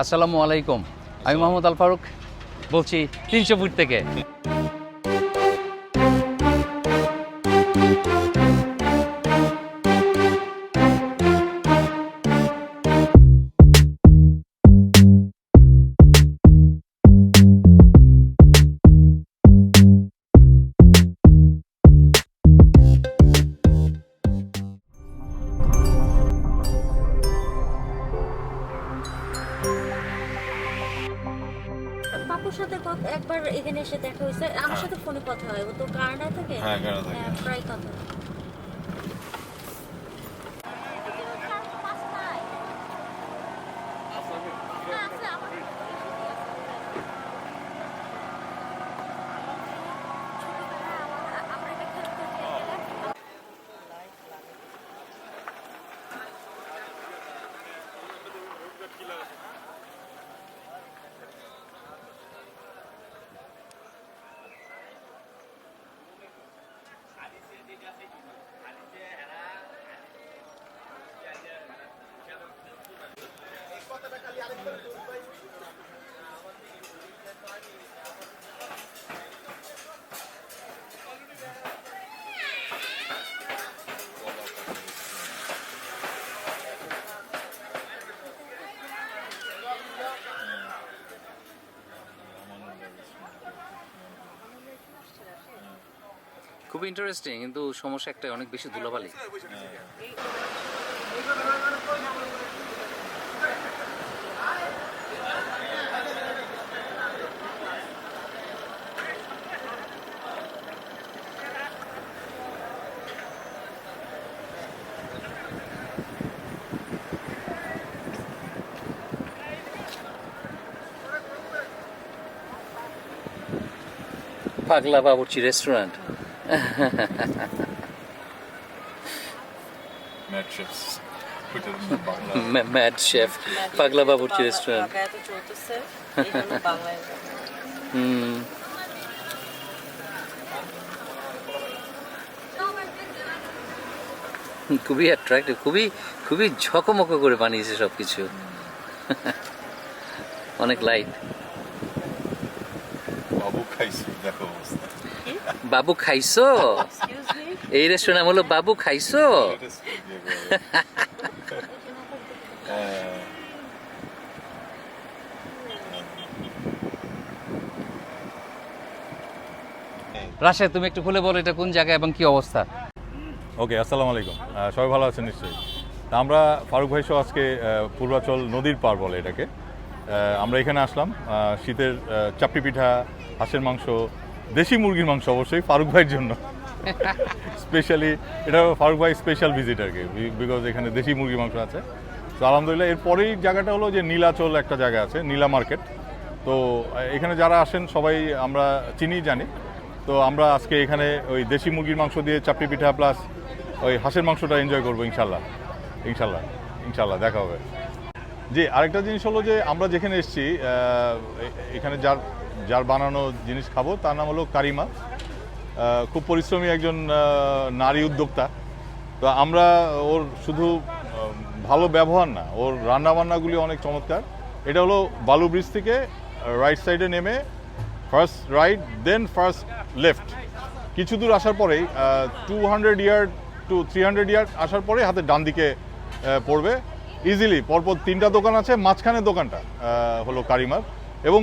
আসসালামু আলাইকুম। আমি মোহাম্মদ আল ফারুক বলছি 300 ফুট থেকে। বাপুর সাথে একবার এখানে এসে দেখা হয়েছে, আমার সাথে ফোনে কথা হয়, ও তো কানাডা থেকে। হ্যাঁ, কানাডা থেকে। প্রায় কথা হয়। খুব ইন্টারেস্টিং, কিন্তু সমস্যা একটা, অনেক বেশি ধুলাবালি। পাগলা বাবুর্চি restaurant. Mad chefs. Put it in the Bangla. Mad chef পাগলা বাবুর্চি রেস্টুরেন্ট। ঢাকায় তো চলতেছে, এই জন্য বাংলায় যাবো। খুবই অ্যাট্রাক্টিভ, খুবই খুবই ঝকমক করে বানিয়েছে সব কিছু। অনেক লাইট। বাবু খাইছি দেখো অবস্থা। বাবু খাইছো? Excuse me? এই রেস্টুরেন্ট নাম হলো বাবু খাইছো। Latest video করে। হ্যাঁ। রাশেদ, তুমি একটু খুলে বলো এটা কোন জায়গা এবং কি অবস্থা? ওকে, আসসালামু আলাইকুম। সবাই ভালো আছেন নিশ্চয়ই। তা আমরা ফারুক ভাই সহ আজকে পূর্বাচল নদীর পার বলে এটাকে। আমরা এখানে আসলাম শীতের চাপটি পিঠা, হাঁসের মাংস, দেশি মুরগির মাংস অবশ্যই ফারুক ভাইয়ের জন্য স্পেশালি। এটা ফারুক ভাই স্পেশাল ভিজিট আর কি, বিকজ এখানে দেশি মুরগির মাংস আছে। তো আলহামদুলিল্লাহ। এরপরেই জায়গাটা হলো যে নীলাচল একটা জায়গা আছে, নীলা মার্কেট। তো এখানে যারা আসেন সবাই আমরা চিনি জানি। তো আমরা আজকে এখানে ওই দেশি মুরগির মাংস দিয়ে চাপটি পিঠা প্লাস ওই হাঁসের মাংসটা এনজয় করবো ইনশাল্লাহ। ইনশাল্লাহ ইনশাল্লাহ দেখা হবে। জি, আরেকটা জিনিস হলো যে আমরা যেখানে এসেছি এখানে যার যার বানানো জিনিস খাবো তার নাম হলো কারিমা। খুব পরিশ্রমী একজন নারী উদ্যোক্তা। তো আমরা ওর শুধু ভালো ব্যবহার না, ওর রান্নাবান্নাগুলি অনেক চমৎকার। এটা হলো বালু ব্রিজ থেকে রাইট সাইডে নেমে first right then first left, কিছু দূর আসার পরেই 200 ইয়ার্ড টু 300 ইয়ার্ড আসার পরে হাতে ডান দিকে পড়বে ইজিলি। পরপর 3টা দোকান আছে, মাঝখানে দোকানটা হলো কারিমার। এবং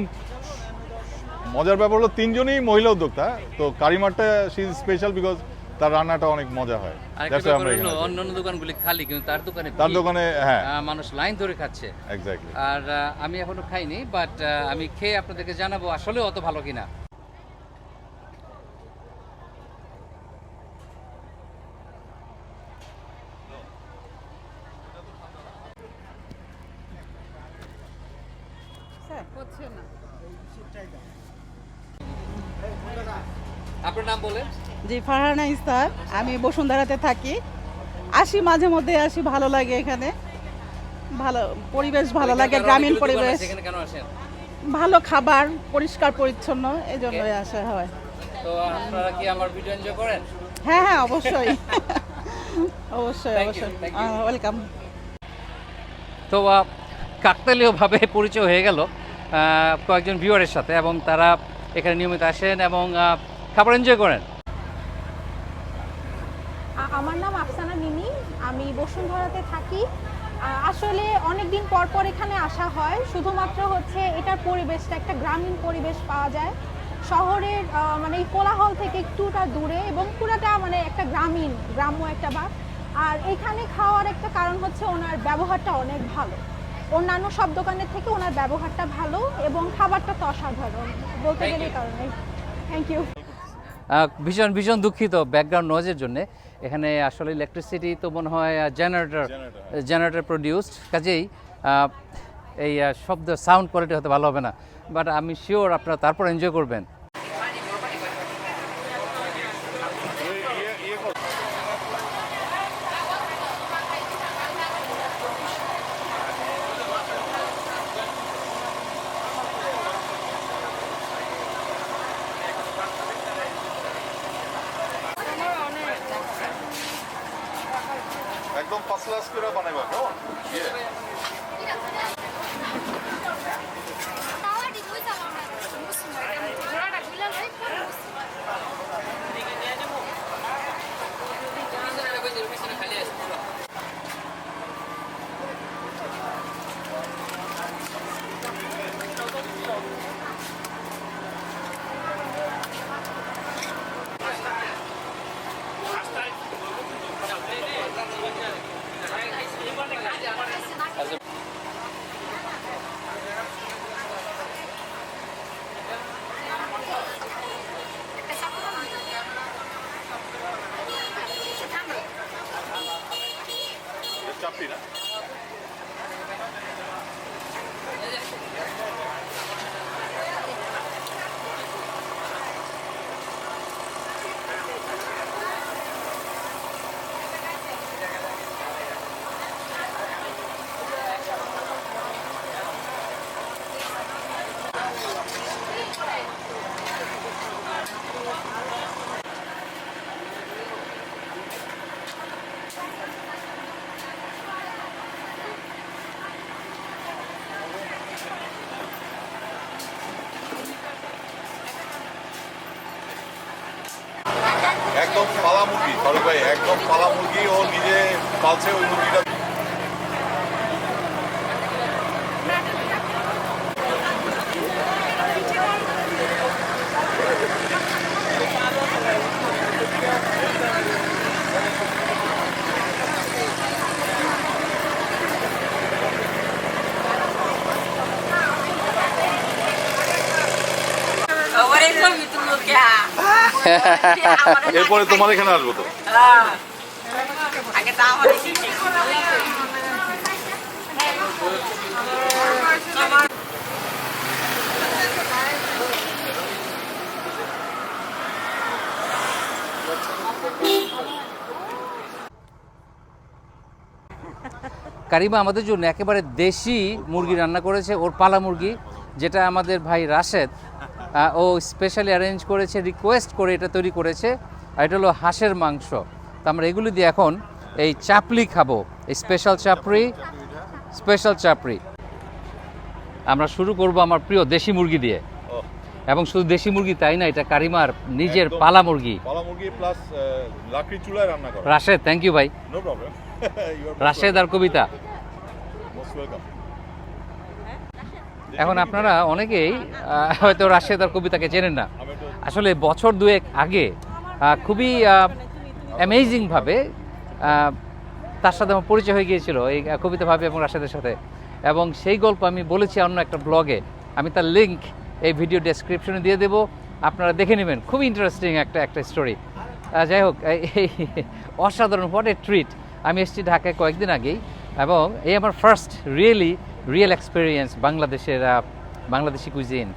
মজার ব্যাপার হলো 3জনই মহিলা উদ্যোক্তা। তো কারিমারটা শি ইজ স্পেশাল বিকজ তার রান্নাটা অনেক মজা হয়। আরেকটা ব্যাপার হলো অন্যান্য দোকানগুলি খালি, কিন্তু তার দোকানে হ্যাঁ মানুষ লাইন ধরে খাচ্ছে। এক্স্যাক্টলি। আর আমি এখনো খাইনি, বাট আমি খেয়ে আপনাদেরকে জানাবো আসলে অত ভালো কিনা। আপনার নাম বলেন। জি, ফারহানা ইস্তার। আমি বসুন্ধরাতে থাকি, আসি মাঝে মধ্যে আসি, ভালো লাগে এখানে। ভালো পরিবেশ, ভালো লাগে, গ্রামীণ পরিবেশ, এখানে কেন আসেন? ভালো খাবার, পরিষ্কার পরিচ্ছন্ন, এই জন্যই আসা হয়। তো আপনারা কি আমার ভিডিও এনজয় করেন? হ্যাঁ হ্যাঁ, অবশ্যই অবশ্যই Thank you, অবশ্যই। thank you. ওয়েলকাম। তো কাকতালীয়ভাবে পরিচয় হয়ে গেল কয়েকজন ভিউয়ারের সাথে, এবং তারা এখানে নিয়মিত আসেন এবং খাবার এনজয় করেন। আমার নাম আফসানা মিনি, আমি বসুন্ধরাতে থাকি। আসলে অনেক দিন পর পর এখানে আসা হয়, শুধুমাত্র হচ্ছে এটার পরিবেশটা একটা গ্রামীণ পরিবেশ পাওয়া যায়, শহরের মানে এই কোলাহল থেকে একটুটা দূরে, এবং পুরাটা মানে একটা গ্রাম্য একটা ভাব। আর এখানে খাওয়ার একটা কারণ হচ্ছে ওনার ব্যবহারটা অনেক ভালো, অন্যান্য সব দোকানের থেকে ওনার ব্যবহারটা ভালো এবং খাবারটা তো অসাধারণ বলতে গেলে এই কারণে। Thank you. ভীষণ ভীষণ দুঃখিত ব্যাকগ্রাউন্ড নয়েজের জন্য। এখানে আসলে ইলেকট্রিসিটি তো মনে হয় জেনারেটর প্রডিউসড, কাজেই এই শব্দ সাউন্ড কোয়ালিটি হয়তো ভালো হবে না, বাট আমি শিওর আপনারা তারপর এনজয় করবেন। একদম ফার্স্ট ক্লাস করে বানাইবা কেমন? চাপড়ি না? একদম পালা মুরগি, ফারুক ভাই, একদম পালা মুরগি, ও নিজে পালছে ওই মুরগিটা। এরপরে তোমার এখানে আসবো তো। কারিমা আমাদের জন্য একেবারে দেশি মুরগি রান্না করেছে, ওর পালা মুরগি, যেটা আমাদের ভাই রাশেদ ও স্পেশালি অ্যারেঞ্জ করেছে, রিকোয়েস্ট করে এটা তৈরি করেছে। আর এটা হলো হাঁসের মাংস। তো আমরা এগুলি দিয়ে এখন এই চাপলি খাবো, এই স্পেশাল চাপড়ি। আমরা শুরু করব আমার প্রিয় দেশি মুরগি দিয়ে, এবং শুধু দেশি মুরগি তাই না, এটা কারিমার নিজের পালা মুরগি প্লাস লাকড়ি চুলায় রান্না করা। রাশেদ, থ্যাংক ইউ ভাই। No problem. রাশেদ আর কবিতা। Most welcome. এখন আপনারা অনেকেই হয়তো রাশেদ আর কবিতাকে চেনেন না। আসলে বছর দুয়েক আগে খুবই অ্যামেজিংভাবে তার সাথে আমার পরিচয় হয়ে গিয়েছিল, এই কবিতা ভাবে এবং রাশেদের সাথে, এবং সেই গল্প আমি বলেছি অন্য একটা ব্লগে। আমি তার লিঙ্ক এই ভিডিও ডেসক্রিপশনে দিয়ে দেবো, আপনারা দেখে নেবেন। খুবই ইন্টারেস্টিং একটা স্টোরি। যাই হোক, এই অসাধারণ, হোয়াট এ ট্রিট। আমি এসেছি ঢাকায় কয়েকদিন আগেই, এবং এই আমার first real experience Bangladeshi cuisine.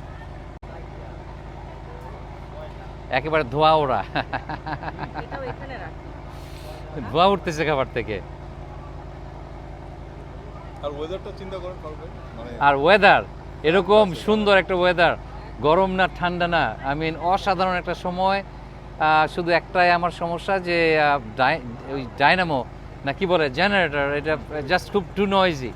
একেবারে ধোয়া ওরা, ধোয়া উঠতেছে খাবার থেকে। আর ওয়েদারটা চিন্তা করেন ফারুক ভাই, মানে আর ওয়েদার এরকম সুন্দর একটা ওয়েদার, গরম না ঠান্ডা না, অসাধারণ একটা সময়। শুধু একটাই আমার সমস্যা যে ওই ডাইনামো না কি বলে জেনারেটর, এটা জাস্ট খুব টু নয়েজি।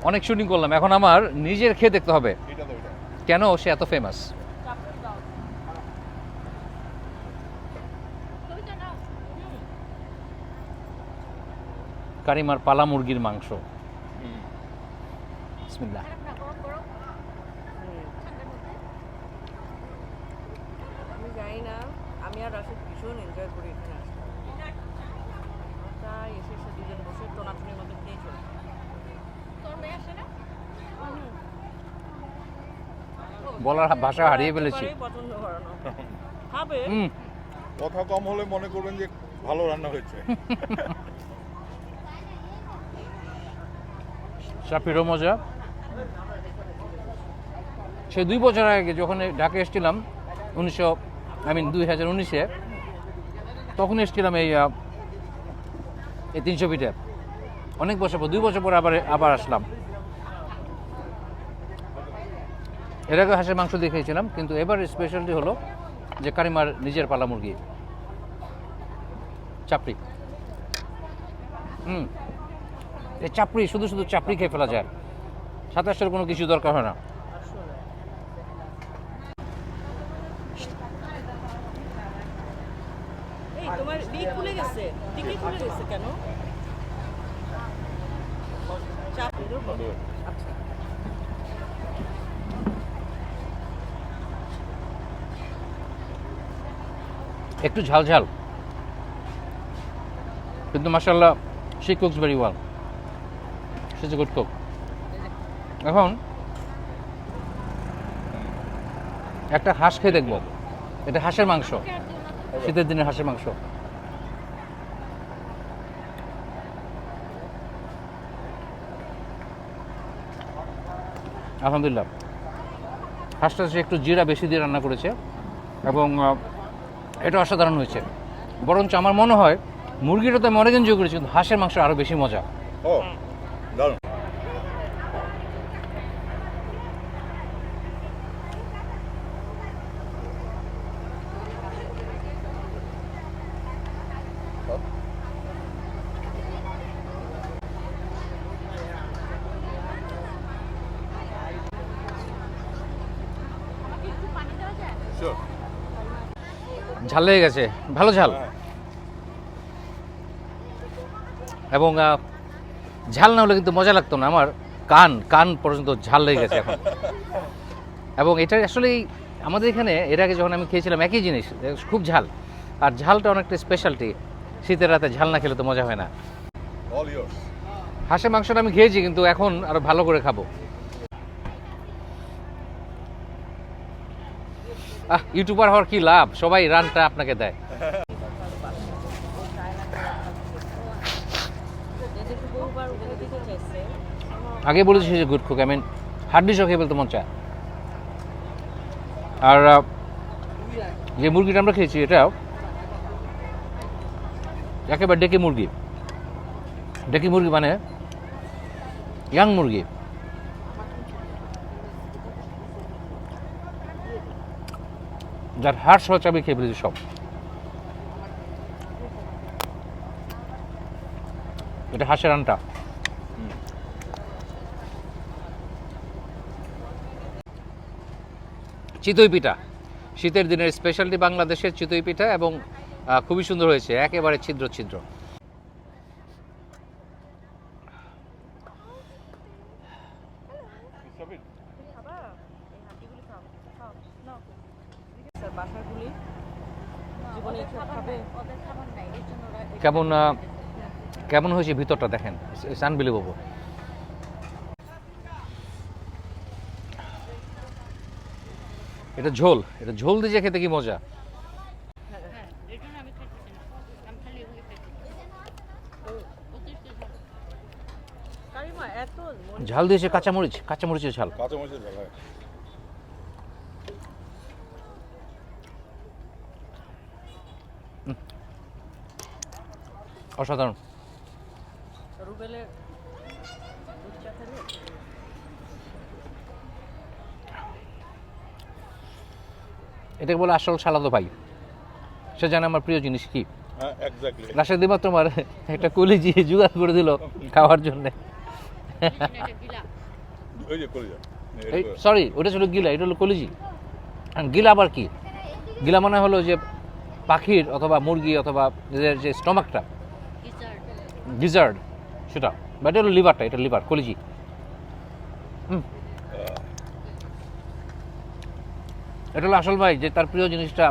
অনেক শুটিং করলাম, এখন আমার নিজের খেয়ে দেখতে হবে এটা তো এটা কেন সে এত ফেমাস। কারিমার পালা মুরগির মাংস। বিসমিল্লাহ। আমি জানি না, আমি আর রাশেদ ভীষণ এনজয় করি এখানে আসতে। তাই এসে এসে দুজন বসে টোনাটুনির মধ্যে খেয়ে চলে। বলার ভাষা হারিয়ে ফেলেছি। একেবারেই পছন্দ করে না। খাবে হুম, কথা কম হলে মনে করবেন যে ভালো রান্না হয়েছে। চাপিরও মজা। সে 2 বছর আগে যখন ঢাকা এসেছিলাম 2019-এ, তখন এসেছিলাম এই 300 ফিটে। অনেক বছর পর, 2 বছর পর আবার আসলাম। এর আগে হাঁসের মাংস দিয়ে খেয়েছিলাম, কিন্তু এবার স্পেশালিটি হলো যে কারিমার নিজের পালা মুরগি চাপড়ি। এই চাপড়ি শুধু শুধু চাপড়ি খেয়ে ফেলা যায়, 27-এর কোনো কিছু দরকার হয় না। এই তোমার খুলে গেছে, টিকি খুলে গেছে কেন? চাপের উপর। আচ্ছা। একটু ঝাল ঝাল, কিন্তু মাশাআল্লাহ she cooks very well, she is a good cook. এখন একটা হাঁস খেয়ে দেখবো, এটা হাঁসের মাংস, শীতের দিনের হাঁসের মাংস। আলহামদুলিল্লাহ, হাঁসটা সে একটু জিরা বেশি দিয়ে রান্না করেছে এবং এটা অসাধারণ হয়েছে। বরঞ্চ আমার মনে হয় মুরগিটা তো আমি অনেক এনজয় করেছি, কিন্তু হাঁসের মাংস আরও বেশি মজা। ও দারুণ। Sure. ঝাল লেগে গেছে, ভালো ঝাল। এবং ঝাল না হলে কিন্তু মজা লাগতো না, আমার কান পর্যন্ত ঝাল লেগে গেছে এখন। এবং এটা আসলে আমাদের এখানে এর আগে যখন আমি খেয়েছিলাম একই জিনিস, খুব ঝাল, আর ঝালটা অনেকটা স্পেশালিটি। শীতের রাতে ঝাল না খেলে তো মজা হয় না। All yours. হাঁসের মাংসটা আমি খেয়েছি, কিন্তু এখন আরো ভালো করে খাবো। ইউটিউবার হওয়ার কি লাভ, সবাই রানটা আপনাকে দেয়। এদেরকে বহুবার বলে দিতে চাইছে। আগে বলেছি যে গুড কুক, আমি হাড্ডিসও খেয়ে ফেলতে মন চায়। আর যে মুরগিটা আমরা খেয়েছি এটাও একেবারে ডেকি মুরগি। ডেকি মুরগি মানে ইয়াং মুরগি। যার হাড় সহ চাবি খেয়ে ফেলেছি সব। এটা হাঁসের আনটা। চিতই পিঠা, শীতের দিনের স্পেশালিটি বাংলাদেশের চিতই পিঠা, এবং খুবই সুন্দর হয়েছে, একেবারে ছিদ্র ছিদ্র। স্যার বাসাগুলি জীবনে এসব খাবে। ওদের খাবার নাই, এর জন্য ওরা কেমন কেমন হয়েছে ভিতরটা দেখেন, ইটস আনবিলিভেবল। এটা ঝোল, এটা ঝোল দিয়ে খেতে কি মজা। কারিমা এত ঝাল দিয়েছে কাঁচামরিচের ঝাল। কাঁচামরিচের ঝাল, হ্যাঁ। অসাধারণ। রুবেলের দুধ চা খাবে? এটাকে বলে আসল সালাদো ভাই। সে জানে আমার প্রিয় জিনিস কি। হ্যাঁ, এক্স্যাক্টলি। রাশেদ দিমা তোমার একটা কলিজি জোগাড় করে দিল খাওয়ার জন্য। ওই যে করে যা সরি, ওটা ছিল গিলা, এটা হলো কলিজি। আর গিলা আবার কি? গিলা মানে হলো যে পাখির অথবা মুরগি অথবা এদের যে স্টমাকটা, গিজার্ড, সেটা। বা এটা হলো লিভারটা, এটা লিভার, কলিজি। এটা হলো আসল ভাই, যে তার প্রিয় জিনিসটা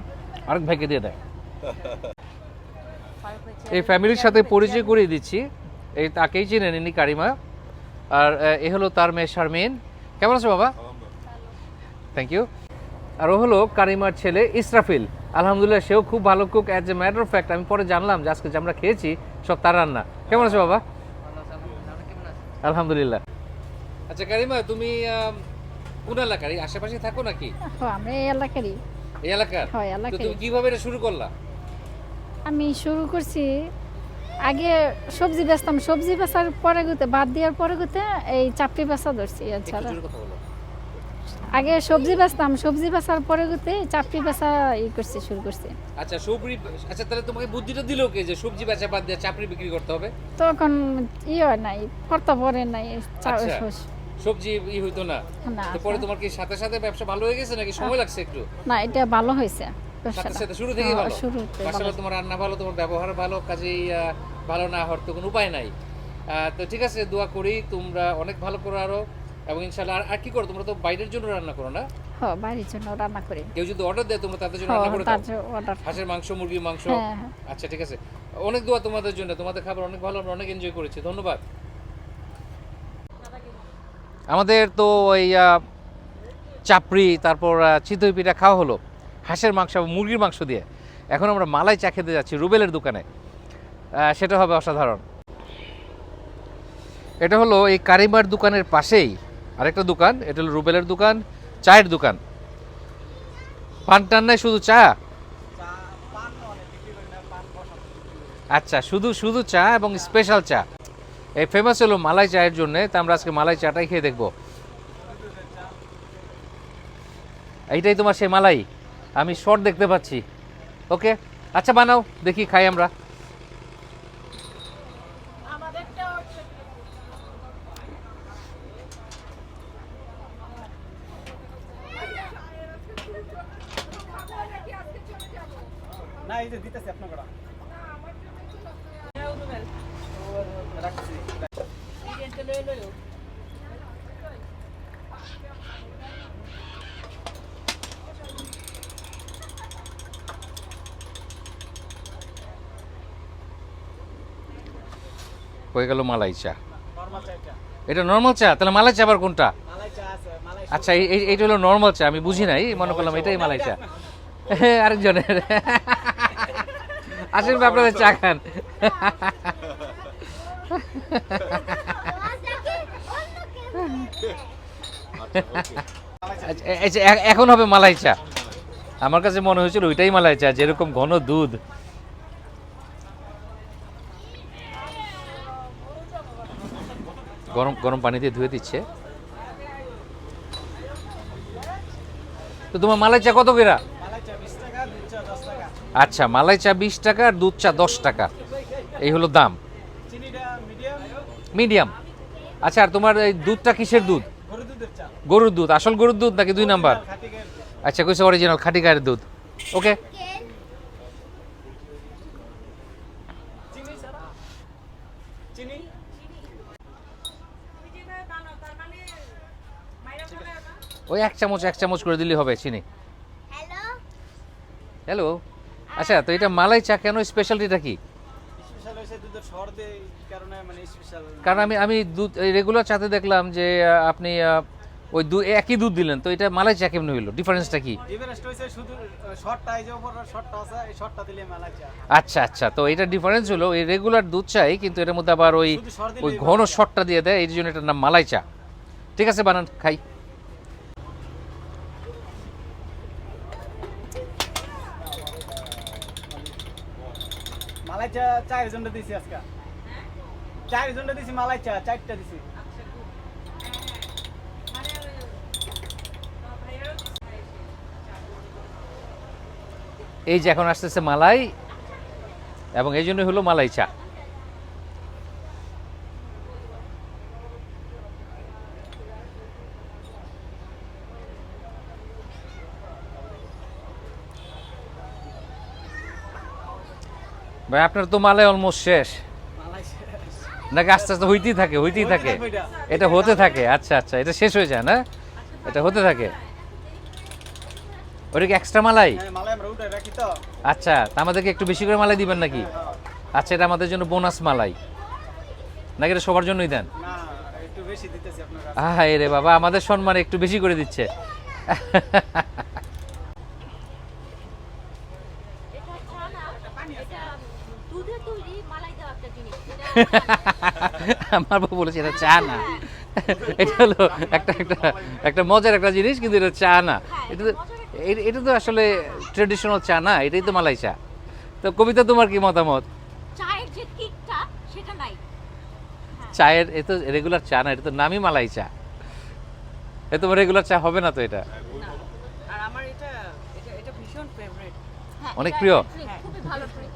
আরেক ভাইকে দিয়ে দেয়। এই ফ্যামিলির সাথে পরিচয় করিয়ে দিচ্ছি, এই তাকেই চেনেন, ইনি কারিমা, আর এ হলো তার মেয়ে শারমিন। কেমন আছো বাবা? Thank you. আর ও হলো কারিমার ছেলে ইসরাফিল। আলহামদুলিল্লাহ, সেও খুব ভালো cook. As a matter of fact আমি পরে জানলাম যে আজকে যে আমরা খেয়েছি সব তার রান্না। কেমন আছো বাবা? আলহামদুলিল্লাহ। আচ্ছা কারিমা, তুমি কোন এলাকার? এই আশেপাশে থাকো নাকি? আমরা এই এলাকারই। এই এলাকার? হয় তো এলাকারই। তুমি কিভাবে এটা শুরু করলা? আমি শুরু করছি আগে সবজি বেচতাম, সবজি বেচার পরে গুতে বাদ দেওয়ার পরে গুতে এই চাপড়ি বেচা ধরছি। একটু এছাড়া জোরে কথা বলো। আগে সবজি বেচতাম, সবজি বেচার পরে গুতে চাপড়ি বেচা করছি, শুরু করছি। আচ্ছা সবজি, আচ্ছা তাহলে তোমাকে বুদ্ধিটা দিলো কে যে সবজি বেচা বাদ দিয়ে চাপড়ি বিক্রি করতে হবে? তখন হয় নাই, করতে পারে নাই। আচ্ছা, সবজি হইতো না। না, তো পরে তোমার কি সাথে সাথে ব্যবসা ভালো হয়ে গেছে নাকি সময় লাগছে একটু? না, এটা ভালো হয়েছে সাথে ব্যবসাটা। সাথে শুরু থেকেই ভালো? শুরুতে ভালো। মাশাআল্লাহ, তোমার রান্না ভালো, তোমার ব্যবহার ভালো, কাজেই ভালো না হওয়ার তো কোনো উপায় নাই। তো ঠিক আছে, দোয়া করি তোমরা অনেক ভালো করো আরো, এবং ইনশাআল্লাহ। আর কি করো তোমরা? তো বাইরের জন্য রান্না করো না? হ্যাঁ, বাড়ির জন্য রান্না করি। কেউ যদি অর্ডার দেয় তোমরা তাদের জন্য হ্যাঁ, রান্না করে তার দাও? জন্য অর্ডার। হাঁসের মাংস, মুরগির মাংস? হ্যাঁ, হ্যাঁ। আচ্ছা ঠিক আছে, অনেক দোয়া তোমাদের জন্য, তোমাদের খাবার অনেক ভালো, আমরা অনেক এনজয় করেছি, ধন্যবাদ। আমাদের তো ওই চাপড়ি, তারপর চিতই পিঠা খাওয়া হলো হাঁসের মাংস এবং মুরগির মাংস দিয়ে। এখন আমরা মালাই চা খেতে যাচ্ছি রুবেলের দোকানে, সেটা হবে অসাধারণ। এটা হলো এই কারিমার দোকানের পাশেই আরেকটা দোকান, এটা হলো রুবেলের দোকান, চায়ের দোকান। পান টান নাই, শুধু চা? আচ্ছা, শুধু শুধু চা এবং স্পেশাল চা। এই ফেমাস হলো মালাই চায়ের জন্য, তা আমরা আজকে মালাই চাটাই খেয়ে দেখবো। এইটাই তোমার সেই মালাই? আমি শর্ট দেখতে পাচ্ছি। ওকে, আচ্ছা বানাও দেখি, খাই আমরা। না, এই যে দিতেছি আপনাকে। হয়ে গেল মালাই চা। নরমাল চাইটা, এটা নর্মাল চা? তাহলে মালাই চা আবার কোনটা? মালাই চা আছে, মালাই। আচ্ছা, এইটা হলো নর্মাল চা, আমি বুঝি নাই, মনে করলাম এটাই মালাই চা। আরেকজনের। আসেন আপনাদের চা খান। আচ্ছা, এখন হবে মালাই চা। আমার কাছে মনে হয়েছিল ওইটাই মালাই চা, যেরকম ঘন দুধ। গরম গরম পানি দিয়ে ধুয়ে দিচ্ছে। তো তোমার মালাই চা কত করে? মালাই চা 20 টাকা, দুধ চা 10 টাকা। আচ্ছা, মালাই চা 20 টাকা আর দুধ চা 10 টাকা, এই হলো দাম। চিনিটা মিডিয়াম, মিডিয়াম। আচ্ছা, আর তোমার এই দুধটা কিসের দুধ? গরুর দুধের চা। গরুর দুধ? আসল গরুর দুধ নাকি 2 নাম্বার? খাঁটি গাইয়ের দুধ। আচ্ছা, কইছে অরিজিনাল খাঁটি গায়ের দুধ। ওকে। চিনি ছাড়া? চিনি? ওই এক চামচ করে দিলেই হবে চিনি। হ্যালো। আচ্ছা, তো এটা মালাই চা কেন, স্পেশালিটিটা কি? স্পেশাল হইছে দুধের সর দেই, এই কারণে মানে স্পেশাল। কারণ আমি দুধ রেগুলার চাতে দেখলাম যে আপনি ওই একই দুধ দিলেন, তো এটা মালাই চা কেমন হইলো? ডিফারেন্সটা কি? ডিফারেন্সটা হইছে শুধু শর্টটা, এই যে উপর শর্টটা আছে, এই শর্টটা দিলে মালাই চা। আচ্ছা আচ্ছা, তো এটা ডিফারেন্স হলো এই রেগুলার দুধ চাই, কিন্তু এর মধ্যে আবার ওই শুধু সর দিলেই ওই ঘন শটটা দিয়ে দেয়, এই জন্য এটার নাম মালাই চা। ঠিক আছে, বানান, খাই। মালাই চা 4 জনটা দিছি আজকে। 4 জনটা দিছি মালাই চা, 4টা দিছি। এই যে এখন আসতেছে মালাই, এবং এই জন্য হলো মালাই চা। ভাই আপনার তো মালাই অলমোস্ট শেষ, মালাই নাকি আস্তে আস্তে হইতেই থাকে এটা হতে থাকে? আচ্ছা আচ্ছা, এটা শেষ হয়ে যায় না, এটা হতে থাকে। ওটা কি এক্সট্রা মালাই? হ্যাঁ মালাই আমরা উঠে রাখি তো। আচ্ছা, তা আমাদেরকে একটু বেশি করে মালাই দিবেন নাকি? আচ্ছা, এটা আমাদের জন্য বোনাস মালাই, নাকি এটা সবার জন্যই দেন? না একটু বেশি দিতেছি আপনার কাছে। আহা রে বাবা, আমাদের সম্মান একটু বেশি করে দিচ্ছে। এটা ছানা, এটা দুধের তৈরি মালাই দেওয়া একটা জিনিস। আমার বউ বলেছে এটা চা না, এটা হলো একটা একটা একটা মজার একটা জিনিস, কিন্তু এটা চা না। এটা তো আসলে ট্রেডিশনাল চা না, এটাই তো মালাই চা। তো কবিতা, তোমার কি মতামত? চায়ের যে কিকটা সেটা নাই। চায়ের এ তো রেগুলার চা না, এটা তো নামই মালাই চা। এ তোমার রেগুলার চা হবে না তো এটা? আর আমার এটা এটা এটা ভীষণ ফেভারিট। হ্যাঁ, অনেক এটা প্রিয়? একটা drink, খুবই ভালো drink।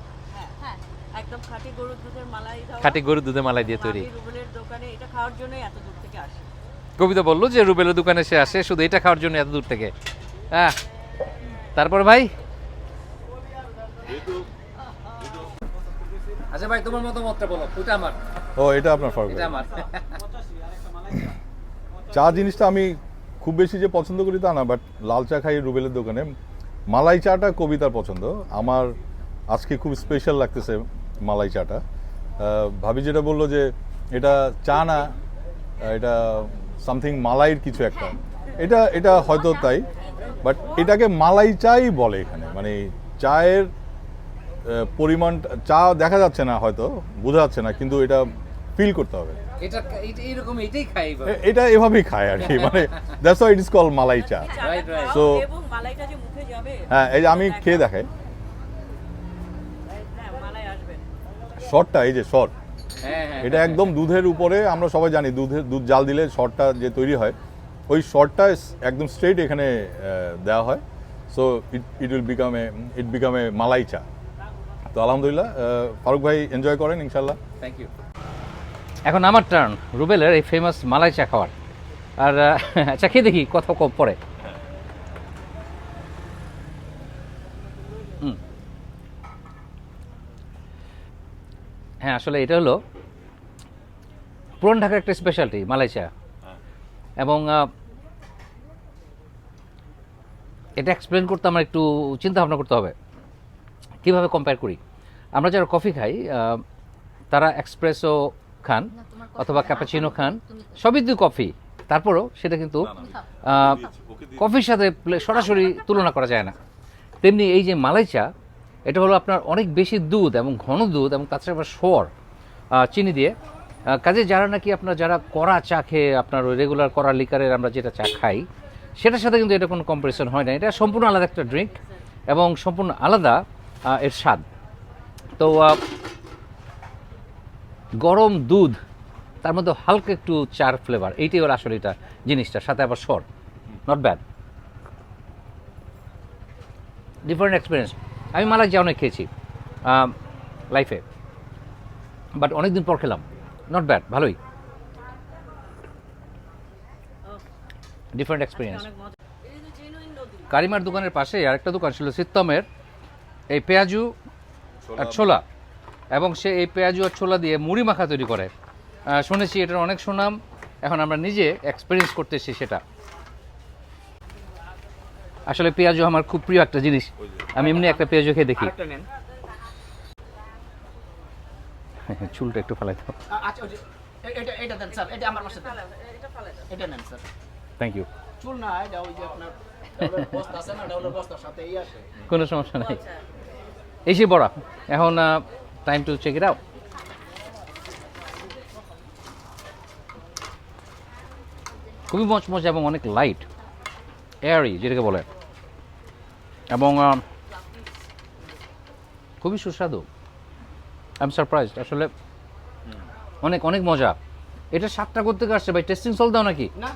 হ্যাঁ, একদম খাঁটি গরুর দুধের মালাই দেওয়া। খাঁটি গরুর দুধে মালাই দিয়ে তৈরি। আমি রুবেলের দোকানে এটা খাওয়ার জন্যই এত দূর থেকে আসি। কবিতা বললো যে রুবেলের দোকানে সে আসে শুধু এটা খাওয়ার জন্য এত দূর থেকে। হ্যাঁ, তারপর ভাই, আচ্ছা ভাই তোমার মতামতটা বলো। ওটা আমার, ও এটা আপনার ফারুক এটা ভাই। আমার। চা জিনিসটা আমি খুব বেশি যে পছন্দ করি তা না, বাট লাল চা খাই রুবেলের দোকানে। মালাই চাটা কবিতার পছন্দ, আমার আজকে খুব স্পেশাল লাগতেছে মালাই চাটা। ভাবি যেটা বললো যে এটা চা না, এটা সামথিং মালাইয়ের কিছু একটা, এটা হয়তো তাই, বাট এটাকে মালাই চাই বলে এখানে। মানে চায়ের পরিমাণ, চা দেখা যাচ্ছে না, হয়তো বোঝা যাচ্ছে না, কিন্তু এটা ফিল করতে হবে। এটা এইরকম এটাই খাই। এটা এভাবেই খায় আর কি, মানে that's why it is call malai cha. Right right. So, এবং মালাইটা যে মুখে যাবে, হ্যাঁ এই যে আমি খেয়ে দেখাই, হ্যাঁ মালাই আসবে। শর্টটা, এই যে শর্ট, হ্যাঁ হ্যাঁ, এটা একদম দুধের উপরে, আমরা সবাই জানি দুধ জাল দিলে শর্টটা যে তৈরি হয়, ওই শর্টটা একদম স্ট্রেট এখানে দেওয়া হয়। সো ইট বিকাম এ মালাই চা। তো আলহামদুলিল্লাহ, ফারুক ভাই এনজয় করেন ইনশাল্লাহ। Thank you. এখন আমার টার্ন রুবেলের এই ফেমাস মালাই চা খাওয়ার। আর আচ্ছা, খেয়ে দেখি কথা কম পরে। হ্যাঁ, আসলে এটা হলো পুরান ঢাকার একটা স্পেশালিটি মালাই চা, এবং এটা এক্সপ্লেন করতে আমার একটু চিন্তা ভাবনা করতে হবে কিভাবে কম্পেয়ার করি। আমরা যারা কফি খাই তারা এক্সপ্রেসো খান অথবা ক্যাপাচিনো খান, সবই দুই কফি, তারপরও সেটা কিন্তু কফির সাথে সরাসরি তুলনা করা যায় না। তেমনি এই যে মালাই চা, এটা হলো আপনার অনেক বেশি দুধ এবং ঘন দুধ, এবং তাছাড়া আবার স্বর চিনি দিয়ে। কাজে যারা নাকি আপনার যারা কড়া চা খেয়ে আপনার ওই রেগুলার কড়া লিকারের আমরা যেটা চা খাই, সেটার সাথে কিন্তু এটা কোনো কম্পারিজন হয় না। এটা সম্পূর্ণ আলাদা একটা ড্রিঙ্ক এবং সম্পূর্ণ আলাদা এর স্বাদ। তো গরম দুধ, তার মধ্যে হালকা একটু চার ফ্লেভার, এইটাই ওর আসলে এটা জিনিসটা, সাথে আবার স্বর, নট ব্যাড, ডিফারেন্ট এক্সপিরিয়েন্স। আমি মালাই চা অনেক খেয়েছি লাইফে, বাট অনেকদিন পর খেলাম, নট ব্যাড, ভালোই, ডিফারেন্ট এক্সপিরিয়েন্স। কারিমার দোকানের পাশে আরেকটা দোকান ছিল সিত্তমের, এই পেঁয়াজু আর ছোলা, এবং সে এই পেঁয়াজু আর ছোলা দিয়ে মুড়ি মাখা তৈরি করে। শুনেছি এটার অনেক সুনাম, এখন আমরা নিজে এক্সপিরিয়েন্স করতেছি সেটা। আসলে পেঁয়াজু আমার খুব প্রিয় একটা জিনিস, আমি এমনি একটা পেঁয়াজু খেয়ে দেখি। আরেকটা নেন। চুলটা একটু ফেলাই দাও। আচ্ছা ওই যে এটা দেন স্যার, এটা আমার পাশে দেন। এটা নেন স্যার। Thank you. চুল না, এটা ওই যে আপনার ডাউলের বস্তা আছে না, ডাউলের বস্তার সাথে আসে। কোনো সমস্যা নাই, এসে বড়া। এখন time to check it out. খুবই মচমচে এবং অনেক লাইট, এয়ারি যেটাকে বলে, এবং খুবই সুস্বাদু। আই এম সারপ্রাইজড, আসলে অনেক অনেক মজা। এটা 7টা করতে আসছে ভাই, টেস্টিং সল্ট দাও নাকি? না,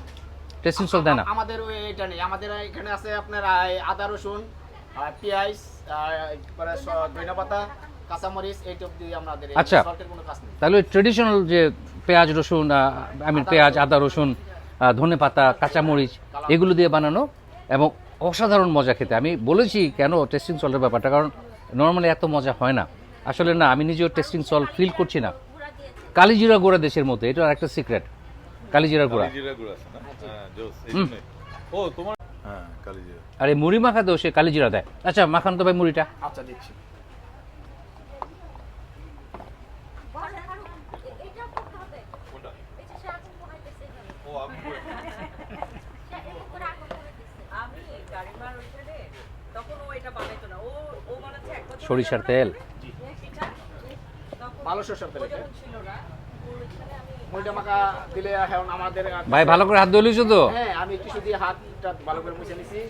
টেস্টিং সল্ট দেয় না। আমাদের ওই এটা নেই, আমাদের এখানে আছে আপনার আদা রসুন, পেঁয়াজ, তারপরে ধনিয়া পাতা, কাঁচামরিচ, এইটুক দিয়ে আমাদের আচ্ছা, সল্টের কোনো কাজ নেই। তাহলে ট্রেডিশনাল যে পেঁয়াজ রসুন, পেঁয়াজ আদা রসুন, ধনে পাতা, কাঁচামরিচ, এগুলো দিয়ে বানানো, এবং অসাধারণ মজা খেতে। আমি বলেছি কেন টেস্টিং সল্টের ব্যাপারটা, কারণ নর্মালি এত মজা হয় না। আসলে না, আমি নিজেও টেস্টিং সল্ট ফিল করছি না। কালিজিরা গুঁড়া দেশের মতো, এটা একটা সিক্রেট। কালিজিরা গুঁড়া। কালিজিরা গুঁড়া আছে না? হ্যাঁ, জোস। এই জন্যই। ও তোমার হ্যাঁ কালিজিরা। আর এই মুড়ি মাখাতেও সে কালিজিরা দেয়। আচ্ছা মাখান তো ভাই মুড়িটা। আচ্ছা দিচ্ছি। আমি গাড়িমার ওইখানে তখন ও এটা বানাইতো না, ও বানাচ্ছে এক বছর সরিষার তেল। ভালো সরষের তেল এটা। ছিল না মুড়িটা মাখা দিলে এখন আমাদের ভাই ভালো করে হাত ধুলিস তো। হ্যাঁ আমি টিস্যু দিয়ে হাতটা ভালো করে মুছে নিছি।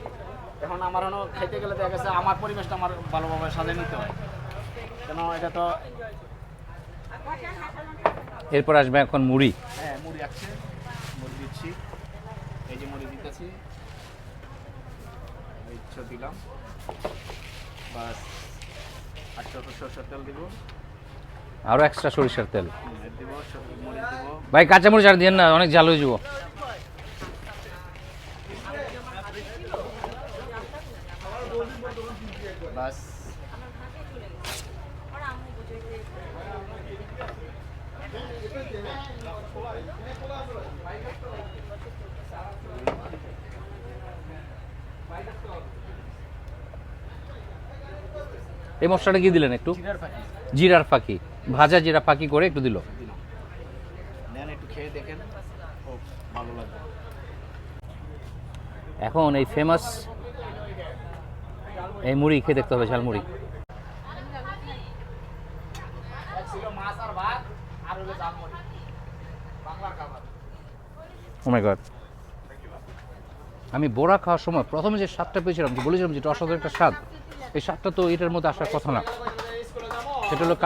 এখন আমার হলো খাইতে গেলে দেখা গেছে আমার পরিবেশটা আমার ভালোভাবে সাজিয়ে নিতে হয়, কেন এটা তো এরপর আসবে এখন মুড়ি। হ্যাঁ মুড়ি আছে, মুড়ি দিচ্ছি। এই যে মুড়ি দিতেছি, এই তো দিলাম। বাস আচ্ছা সরষের তেল দিব, আরো এক্সট্রা সরিষার তেল। দিব মুড়ি দিব। ভাই কাঁচামরিচ আর দিয়েন না, অনেক ঝাল হয়ে যাব। বাস এই মশলাটা কি দিলেন একটু? জিরার ফাঁকি, ভাজা জিরা ফাঁকি করে একটু দিল। নেন একটু খেয়ে দেখেন, খুব ভালো লাগবে। এখন এই ফেমাস এই মুড়ি খেয়ে দেখতে হবে, ঝালমুড়ি। এক ছিল মাছ আর ভাত, আর হলো ঝালমুড়ি, বাংলার খাবার। ও মাই গড, আমি বড়া খাওয়ার সময় প্রথমে যে স্বাদটা পেয়েছিলাম, বলেছিলাম যেটা অসাধারণ একটা স্বাদ, এই স্বাদটা তো এটার মধ্যে আসার কথা না। সেটা হলো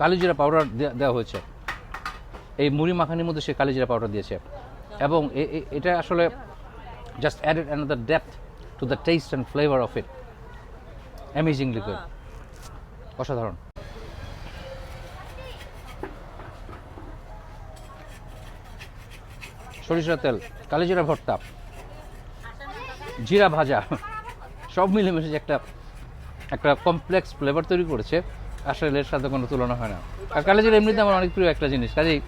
কালিজিরা পাউডার দেওয়া হয়েছে এই মুড়ি মাখানির মধ্যে, সে কালিজিরা পাউডার দিয়েছে, এবং এটা আসলে just added another depth to the test and flavour of it. Amazingly good, অসাধারণ। সরিষার তেল, কালিজিরা ভর্তা, জিরা ভাজা, সব মিলেমিশে একটা একটা কমপ্লেক্স ফ্লেভার তৈরি করেছে। আসলে এর সাথে কোনো তুলনা হয় না। আর কালিজিরা এমনিতে আমার অনেক প্রিয় একটা জিনিস, কাজেই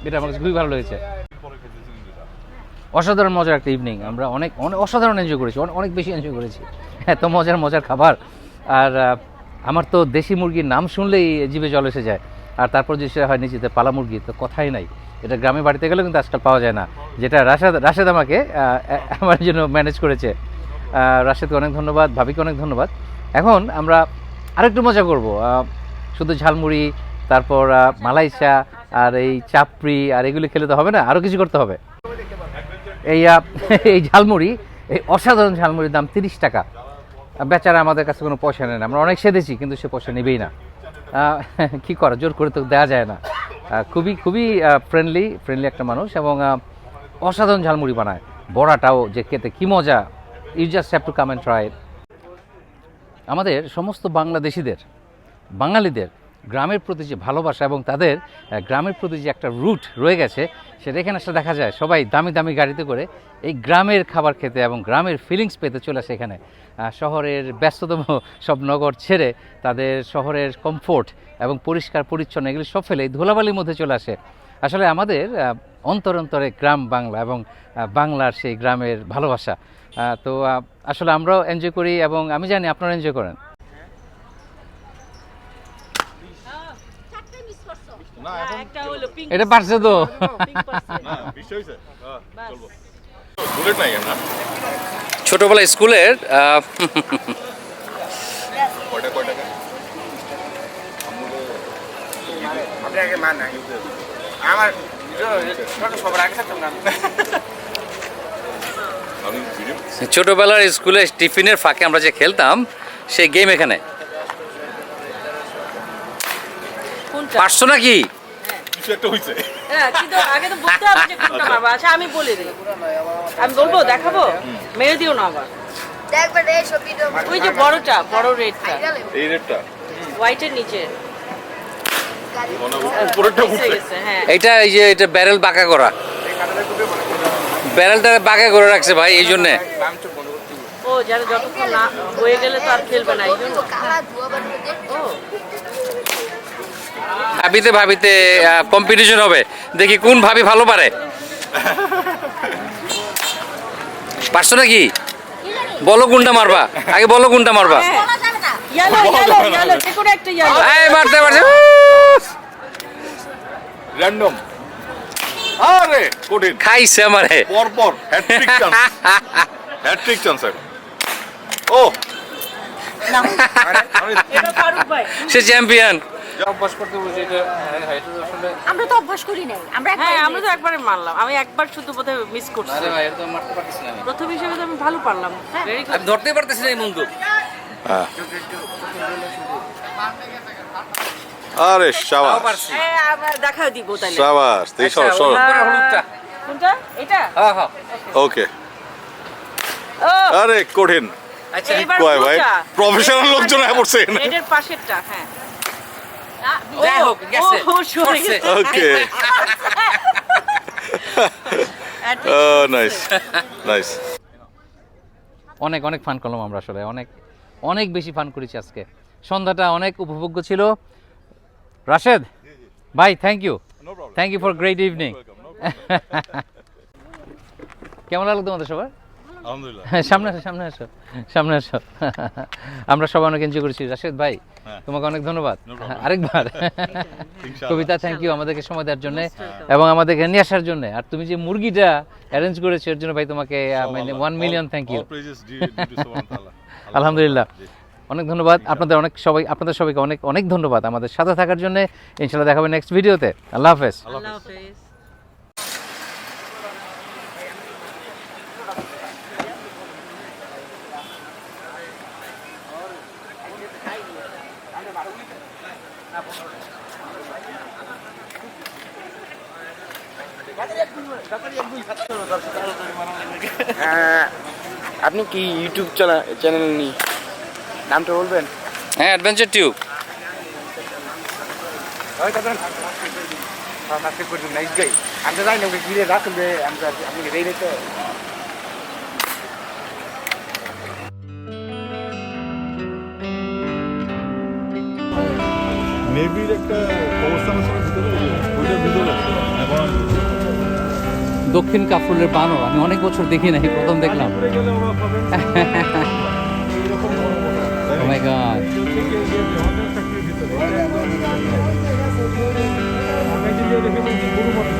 এটা আমার কাছে খুবই ভালো লেগেছে। অসাধারণ মজার একটা ইভিনিং, আমরা অনেক অনেক অসাধারণ এনজয় করেছি, অনেক বেশি এনজয় করেছি। এত মজার খাবার। আর আমার তো দেশি মুরগির নাম শুনলেই জিভে জল এসে যায়। আর তারপর যে সেটা হয় নিজেদের পালা মুরগি, তো কথাই নাই। এটা গ্রামে বাড়িতে গেলেও কিন্তু আজকাল পাওয়া যায় না, যেটা রাশেদ আমাকে আমার জন্য ম্যানেজ করেছে। রাশেদকে অনেক ধন্যবাদ, ভাবিকে অনেক ধন্যবাদ। এখন আমরা আরেকটু মজা করব, শুধু ঝালমুড়ি, তারপর মালাইচা আর এই চাপড়ি আর এগুলি খেলে তো হবে না, আরও কিছু করতে হবে। এই ঝালমুড়ি, এই অসাধারণ ঝালমুড়ির দাম 30 টাকা। বেচারা আমাদের কাছে কোনো পয়সা নেয় না, আমরা অনেক সেধেছি কিন্তু সে পয়সা নেবেই না। কি করা, জোর করে তো দেওয়া যায় না। খুবই ফ্রেন্ডলি একটা মানুষ, এবং অসাধারণ ঝালমুড়ি বানায়। বড়াটাও যে খেতে কি মজা, you just have to come and try it. আমাদের সমস্ত বাঙালিদের গ্রামের প্রতি যে ভালোবাসা এবং তাদের গ্রামের প্রতি যে একটা রুট রয়ে গেছে, সেটা এখানে আসলে দেখা যায়। সবাই দামি গাড়িতে করে এই গ্রামের খাবার খেতে এবং গ্রামের ফিলিংস পেতে চলে আসে এখানে। শহরের ব্যস্ততম সব নগর ছেড়ে তাদের শহরের কমফোর্ট এবং পরিষ্কার পরিচ্ছন্ন এগুলি সব ফেলে এই ধুলাবালির মধ্যে চলে আসে। আসলে আমাদের অন্তরে গ্রাম বাংলা এবং বাংলার সেই গ্রামের ভালোবাসা, তো আসলে আমরাও এনজয় করি এবং আমি জানি আপনারা এনজয় করেন। না এখন একটা হলো পিঙ্ক এটা পারছে তো। না বিষয় হইছে চলবো বুলেট নাই না ছোটবেলা স্কুলের কয়টা আপনি আগে মান নাই আমার সবার আগে থাকতাম না। আমি ভিডিও ছোটবেলার স্কুলে টিফিনের ফাঁকে আমরা যে খেলতাম সেই গেম এখানে পারছো নাকি? কিছু একটা হইছে হ্যাঁ, কিন্তু আগে তো বলতে হবে যে কোনটা মারবো। আচ্ছা আমি বলে দিই, আমি বলবো, দেখাবো, মেরে দিও না আবার। ওই যে বড় রেডটা, এই রেটটা হোয়াইটের নিচে উপরেরটা মিস উঠছে হয়ে গেছে। হ্যাঁ এটা এই যে এটা ব্যারেল বাঁকা করা, ব্যারেলটা বাঁকা করে রাখছে ভাই, এই জন্যে। ও ও যারা যতক্ষণ না হয়ে গেলে তো আর খেলবে না এই জন্য ও ভাবিতে ভাবিতে কম্পিটিশন হবে, দেখি কোন ভাবি ভালো পারে। পারছো নাকি? বলো কোনটা মারবা, আগে বলো কোনটা মারবা। ইয়েলো ইয়েলো ইয়েলো যে কোনো একটা ইয়েলো এই মারতে পারছে। র্যান্ডম। আরে কঠিন। খাইছে আমারে। পরপর হ্যাটট্রিক চান্স। Hattrick chance. ও না এটা ফারুক ভাই সে চ্যাম্পিয়ন। অভ্যাস করতে বলছি এটা, এটা আসলে আমরা তো অভ্যাস করি নাই, আমরা হ্যাঁ আমরা তো একবারে মারলাম, আমি একবার শুধু বোধহয় মিস করছি। আরে ভাই এটা তো মারতে পারতেছি না আমি। প্রথম হিসেবে তো আমি ভালো পারলাম। ভেরি আমি ধরতেই পারতেছি না এই বন্দুক। হ্যাঁ। আরে শাবাশ। তাও পারছি। আমরা দেখা দিব তাহলে। শাবাশ। এই সর সর। উপরে হলুদটা। কোনটা এটা হ্যাঁ হ্যাঁ। ওকে। ও আরে কঠিন। আচ্ছা এইবার কয় ভাই কোনটা? প্রফেশনাল লোকজন আয়া পড়ছে এখানে। এটার পাশেরটা হ্যাঁ যাই হোক গেছে। ও সরে পড়ছে। গেছে। ওকে। Nice nice. অনেক অনেক ফান করলাম আমরা আসলে, অনেক অনেক বেশি ফান করেছি আজকে। সন্ধ্যাটা অনেক উপভোগ্য ছিল। রাশেদ ভাই thank you, thank you for great evening. কেমন লাগলো তোমাদের সবার? আলহামদুলিল্লাহ। হ্যাঁ, সামনে আসো সামনে আসো সামনে আসো। আমরা সবাই অনেক এনজয় করেছি। রাশেদ ভাই হ্যাঁ। তোমাকে অনেক ধন্যবাদ। No problem. আরেকবার ইনশাআল্লাহ। কবিতা থ্যাংক ইউ আমাদেরকে সময় দেওয়ার জন্য এবং আমাদেরকে নিয়ে আসার জন্য। আর তুমি যে মুরগিটা অ্যারেঞ্জ করেছো এর জন্য ভাই তোমাকে মানে 1 million thank you. All praises due to Subhanahu wa ta'ala. আলহামদুলিল্লাহ অনেক ধন্যবাদ আপনাদের, আপনাদের সবাইকে অনেক অনেক ধন্যবাদ আমাদের সাথে থাকার জন্য। ইনশাআল্লাহ দেখা হবে নেক্সট ভিডিওতে। আল্লাহ হাফেজ। আল্লাহ হাফেজ। আপনি কি ইউটিউব চ্যানেল নি নামটা বলবেন? হ্যাঁ অ্যাডভেঞ্চার টিউব। আমরা জানি না ঘিরে রাখবে আমরা আপনি রেই রেখে নেভির একটা অবস্থান আছে ভিতরে, ওইটার ভিতরে এবং দক্ষিণ কাফরুলের বানর আমি অনেক বছর দেখি নাই, প্রথম দেখলাম। গেলে ওরা পাবেন এরকম বড় বড়। Oh my God. হোটেল ফ্যাক্টরির ভিতরে আমি যে দেখে বলছি গরু মাত্র